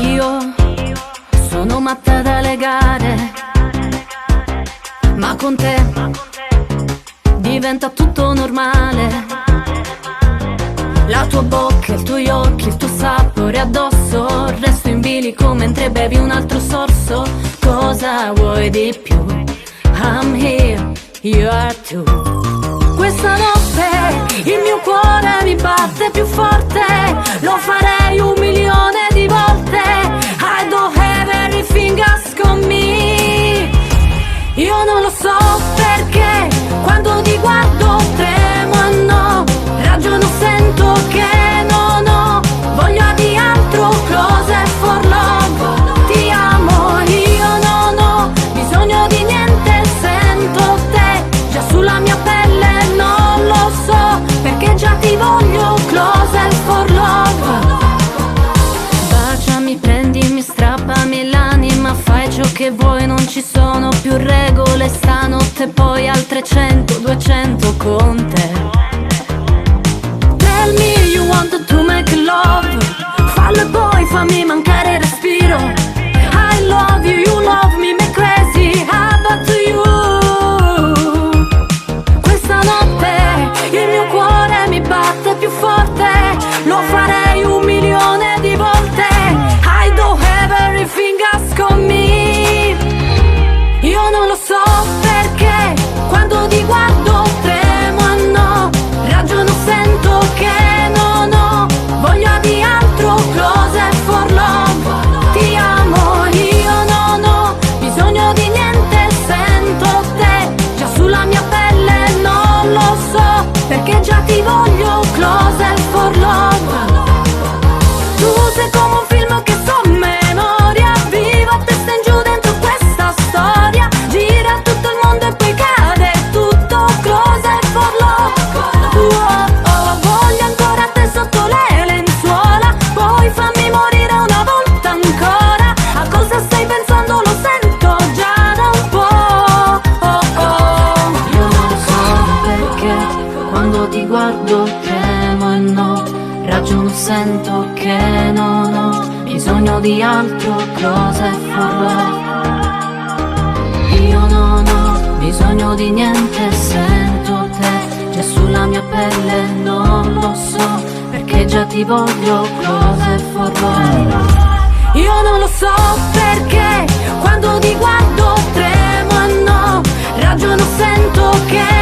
Io sono matta da legare, ma con te diventa tutto normale. La tua bocca, i tuoi occhi, il tuo sapore addosso, resto in bilico mentre bevi un altro sorso. Cosa vuoi di più? I'm here, you are too. Questa notte il mio cuore mi batte più forte, lo farei 1.000.000 di volte. I don't have everything ask on me. Io non lo so perché quando ti guardo tremo e no, ragiono, sento che non ho voglia di altro, close for love. Ti amo, io non ho bisogno di niente, sento te già sulla mia pelle, non lo so perché già ti voglio, close for love. Baciami, prendimi, strappami l'anima, fai ciò che vuoi, non ci sono più regole stanotte, poi altre 100, 200 con te. Tell me you want to make love, fallo e poi fammi mancare il respiro. I love you, you love me, make crazy, how about you? Questa notte il mio cuore mi batte più forte, lo farei 1.000.000 di volte. I don't have everything ask on me. Io non lo so perché quando ti guardo tremo e no, ragiono, sento che non ho voglia di altro, close for love. Ti amo, io non ho bisogno di niente, sento te già sulla mia pelle, non lo so perché già ti voglio, close for love. Tu sei come un film che so a memoria, vivo a testa in giù dentro questa storia, gira tutto il mondo e poi cade tutto, close for love. Voglio ancora te sotto le lenzuola, poi fammi morire una volta ancora. A cosa stai pensando lo sento già da un po'. Io non so perché quando ti guardo tremo e no, ragiono, sento che non ho bisogno di altro, close for love. Io non ho bisogno di niente, sento te già sulla mia pelle, non lo so perché già ti voglio, close for love. Io non lo so perché quando ti guardo tremo e no, ragiono, sento che